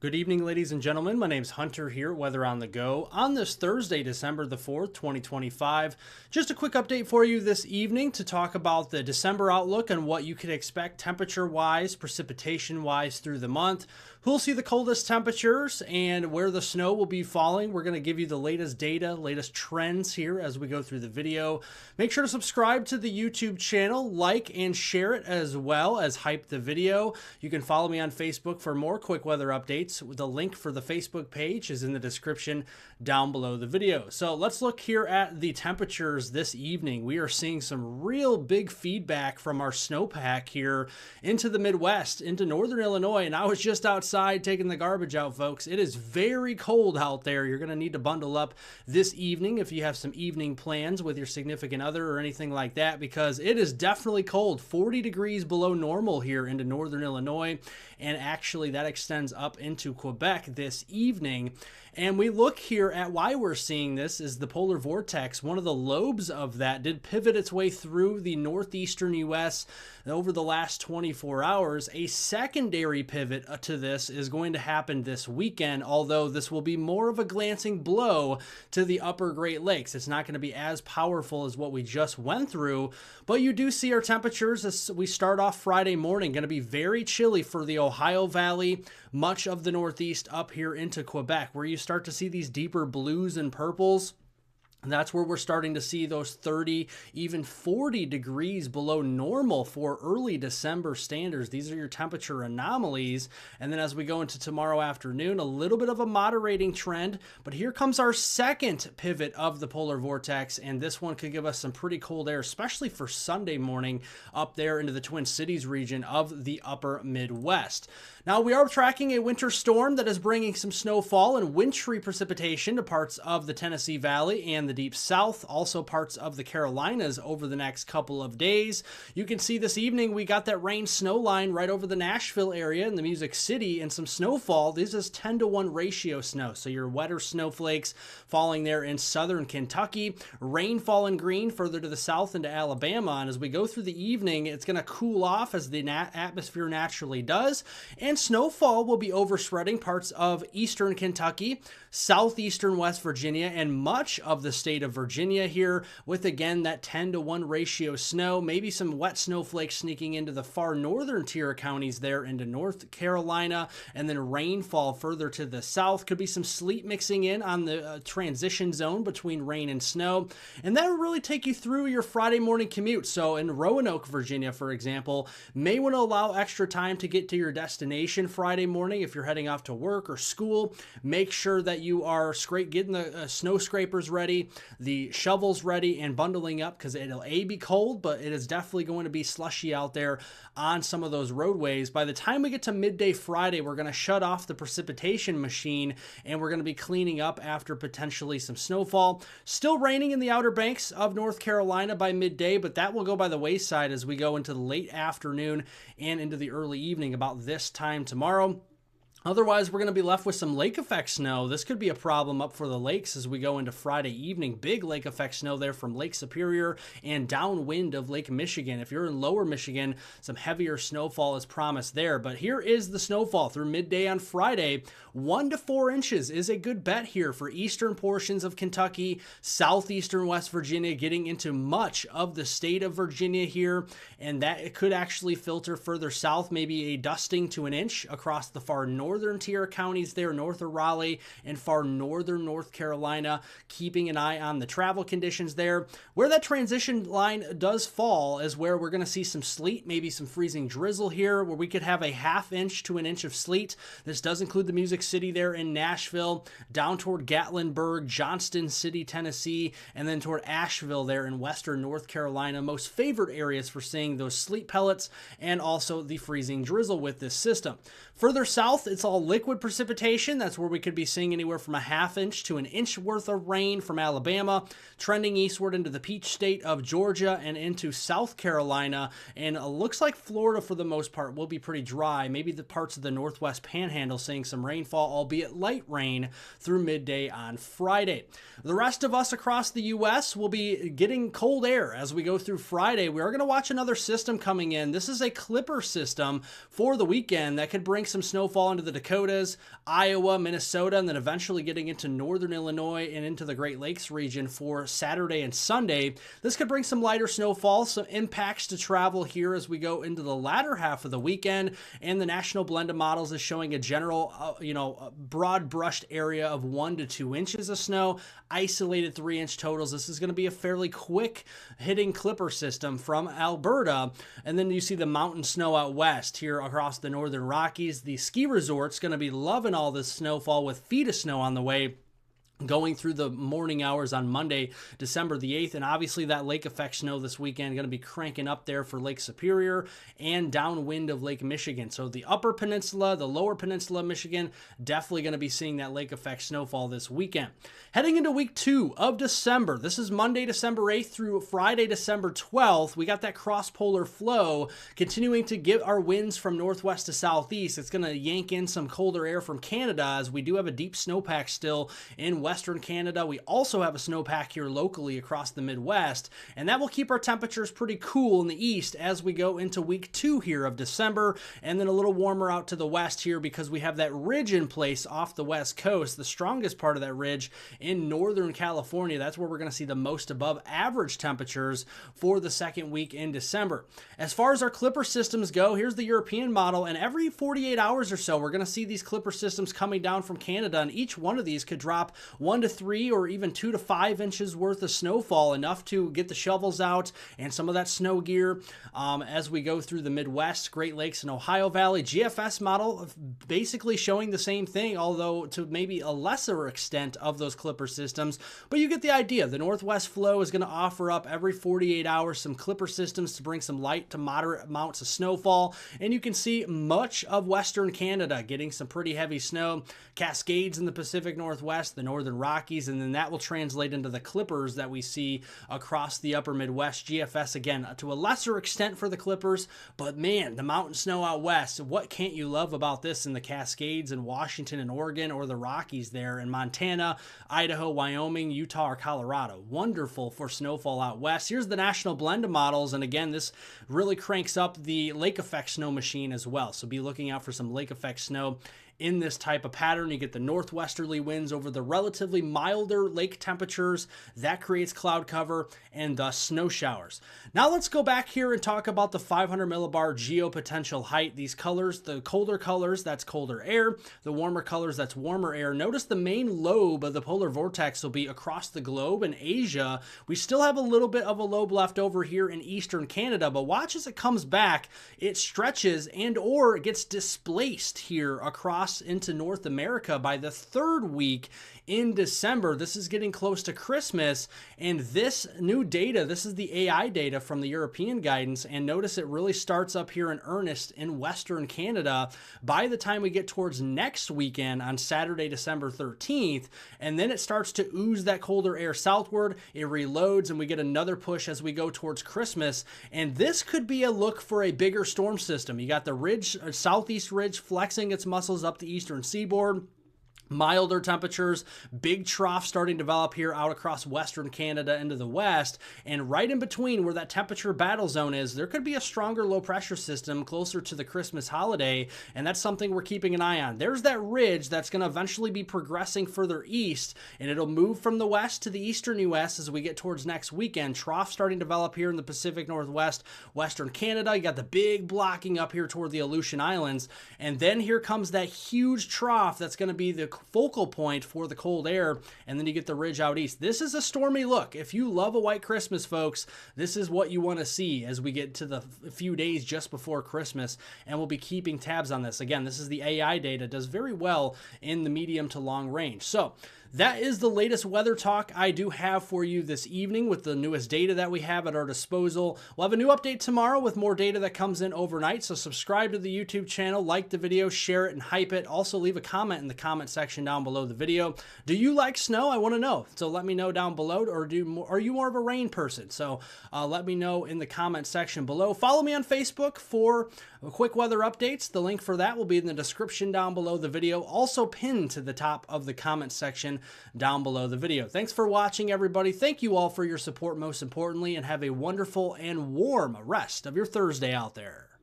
Good evening, ladies and gentlemen. My name's Hunter here, Weather on the Go, on this Thursday, December the 4th, 2025. Just a quick update for you this evening to talk about the December outlook and what you can expect temperature-wise, precipitation-wise through the month. Who'll see the coldest temperatures and where the snow will be falling. We're going to give you the latest data, latest trends here as we go through the video. Make sure to subscribe to the YouTube channel, like and share it as well as hype the video. You can follow me on Facebook for more quick weather updates. The link for the Facebook page is in the description down below the video. So let's look here at the temperatures this evening. We are seeing some real big feedback from our snowpack here into the Midwest, into northern Illinois, and I was just outside taking the garbage out, folks. It is very cold out there. You're going to need to bundle up this evening if you have some evening plans with your significant other or anything like that, because it is definitely cold. 40 degrees below normal here into northern Illinois, and actually that extends up into Quebec this evening. And we look here at why we're seeing this is the polar vortex. One of the lobes of that did pivot its way through the northeastern U.S. over the last 24 hours. A secondary pivot to this is going to happen this weekend, although this will be more of a glancing blow to the upper Great Lakes. It's not going to be as powerful as what we just went through, but you do see our temperatures as we start off Friday morning going to be very chilly for the Ohio Valley, much of the Northeast up here into Quebec, where you start to see these deeper blues and purples. That's where we're starting to see those 30, even 40 degrees below normal for early December standards. These are your temperature anomalies. And then as we go into tomorrow afternoon, a little bit of a moderating trend. But here comes our second pivot of the polar vortex. And this one could give us some pretty cold air, especially for Sunday morning up there into the Twin Cities region of the upper Midwest. Now, we are tracking a winter storm that is bringing some snowfall and wintry precipitation to parts of the Tennessee Valley and the Deep South, also parts of the Carolinas over the next couple of days. You can see this evening we got that rain snow line right over the Nashville area and the Music City and some snowfall. This is 10-to-1 ratio snow, so your wetter snowflakes falling there in southern Kentucky. Rainfall in green further to the south into Alabama, and as we go through the evening, it's going to cool off as the atmosphere naturally does, and snowfall will be overspreading parts of eastern Kentucky, southeastern West Virginia, and much of the state of Virginia here, with again that 10-to-1 ratio snow, maybe some wet snowflakes sneaking into the far northern tier counties there into North Carolina, and then rainfall further to the south. Could be some sleet mixing in on the transition zone between rain and snow, and that will really take you through your Friday morning commute. So in Roanoke, Virginia, for example, may want to allow extra time to get to your destination Friday morning if you're heading off to work or school. Make sure that you are getting the snow scrapers ready, the shovels ready, and bundling up, because it'll be cold, but it is definitely going to be slushy out there on some of those roadways. By the time we get to midday Friday, we're going to shut off the precipitation machine and we're going to be cleaning up after potentially some snowfall. Still raining in the Outer Banks of North Carolina by midday, but that will go by the wayside as we go into the late afternoon and into the early evening about this time tomorrow. Otherwise, we're going to be left with some lake effect snow. This could be a problem up for the lakes as we go into Friday evening. Big lake effect snow there from Lake Superior and downwind of Lake Michigan. If you're in lower Michigan, some heavier snowfall is promised there. But here is the snowfall through midday on Friday. 1 to 4 inches is a good bet here for eastern portions of Kentucky, southeastern West Virginia, getting into much of the state of Virginia here. And that it could actually filter further south, maybe a dusting to an inch across the far northern tier counties there, north of Raleigh and far northern North Carolina, keeping an eye on the travel conditions there. Where that transition line does fall is where we're going to see some sleet, maybe some freezing drizzle here, where we could have a ½ inch to an inch of sleet. This does include the Music City there in Nashville, down toward Gatlinburg, Johnston City, Tennessee, and then toward Asheville there in western North Carolina. Most favorite areas for seeing those sleet pellets and also the freezing drizzle with this system. Further south, it's all liquid precipitation. That's where we could be seeing anywhere from a ½ inch to an inch worth of rain from Alabama, trending eastward into the Peach State of Georgia and into South Carolina. And it looks like Florida, for the most part, will be pretty dry. Maybe the parts of the Northwest Panhandle seeing some rainfall, albeit light rain, through midday on Friday. The rest of us across the U.S. will be getting cold air as we go through Friday. We are going to watch another system coming in. This is a clipper system for the weekend that could bring some snowfall into the Dakotas, Iowa, Minnesota, and then eventually getting into northern Illinois and into the Great Lakes region for Saturday and Sunday. This could bring some lighter snowfall, some impacts to travel here as we go into the latter half of the weekend, and the National Blend of Models is showing a general, broad brushed area of 1 to 2 inches of snow, isolated 3-inch totals. This is going to be a fairly quick hitting clipper system from Alberta, and then you see the mountain snow out west here across the northern Rockies. The ski resort's going to be loving all this snowfall with feet of snow on the way, going through the morning hours on Monday, December the 8th. And obviously that lake effect snow this weekend going to be cranking up there for Lake Superior and downwind of Lake Michigan. So the upper peninsula, the lower peninsula of Michigan, definitely going to be seeing that lake effect snowfall this weekend. Heading into week 2 of December, this is Monday, December 8th through Friday, December 12th. We got that cross-polar flow continuing to give our winds from northwest to southeast. It's going to yank in some colder air from Canada, as we do have a deep snowpack still in Western Canada. We also have a snowpack here locally across the Midwest, and that will keep our temperatures pretty cool in the east as we go into week 2 here of December, and then a little warmer out to the west here because we have that ridge in place off the west coast, the strongest part of that ridge in Northern California. That's where we're going to see the most above average temperatures for the second week in December. As far as our clipper systems go, here's the European model, and every 48 hours or so, we're going to see these clipper systems coming down from Canada, and each one of these could drop 1 to 3 or even 2 to 5 inches worth of snowfall, enough to get the shovels out and some of that snow gear as we go through the Midwest, Great Lakes, and Ohio Valley. GFS model basically showing the same thing, although to maybe a lesser extent of those clipper systems, but you get the idea. The northwest flow is going to offer up every 48 hours some clipper systems to bring some light to moderate amounts of snowfall, and you can see much of Western Canada getting some pretty heavy snow, Cascades in the Pacific Northwest, the northern Rockies, and then that will translate into the clippers that we see across the upper Midwest. GFS, again, to a lesser extent for the clippers, but man, the mountain snow out west, what can't you love about this in the Cascades in Washington and Oregon, or the Rockies there in Montana, Idaho, Wyoming, Utah, or Colorado. Wonderful for snowfall out west. Here's the National Blend of Models, and again, this really cranks up the lake effect snow machine as well, so be looking out for some lake effect snow in this type of pattern. You get the northwesterly winds over the relatively milder lake temperatures. That creates cloud cover and thus snow showers. Now let's go back here and talk about the 500 millibar geopotential height. These colors, the colder colors, that's colder air. The warmer colors, that's warmer air. Notice the main lobe of the polar vortex will be across the globe in Asia. We still have a little bit of a lobe left over here in eastern Canada, but watch as it comes back, it stretches and or it gets displaced here across into North America by the 3rd week in December. This is getting close to Christmas, and this new data, this is the AI data from the European guidance, and notice it really starts up here in earnest in Western Canada by the time we get towards next weekend on Saturday, December 13th, and then it starts to ooze that colder air southward, it reloads, and we get another push as we go towards Christmas, and this could be a look for a bigger storm system. You got the ridge, southeast ridge flexing its muscles up the eastern seaboard. Milder temperatures, big trough starting to develop here out across Western Canada into the west, and right in between where that temperature battle zone is, there could be a stronger low pressure system closer to the Christmas holiday, and that's something we're keeping an eye on. There's that ridge that's going to eventually be progressing further east, and it'll move from the west to the eastern U.S. as we get towards next weekend. Trough starting to develop here in the Pacific Northwest, Western Canada. You got the big blocking up here toward the Aleutian Islands, and then here comes that huge trough that's going to be the focal point for the cold air, and then you get the ridge out east. This is a stormy look. If you love a white Christmas, folks, this is what you want to see as we get to the few days just before Christmas, and we'll be keeping tabs on this. Again, this is the AI data, does very well in the medium to long range. So that is the latest weather talk I do have for you this evening with the newest data that we have at our disposal. We'll have a new update tomorrow with more data that comes in overnight, so subscribe to the YouTube channel, like the video, share it, and hype it. Also, leave a comment in the comment section down below the video. Do you like snow? I want to know, so let me know down below, or are you more of a rain person? So let me know in the comment section below. Follow me on Facebook for quick weather updates. The link for that will be in the description down below the video, also pinned to the top of the comment section down below the video. Thanks for watching, everybody. Thank you all for your support, most importantly, and have a wonderful and warm rest of your Thursday out there.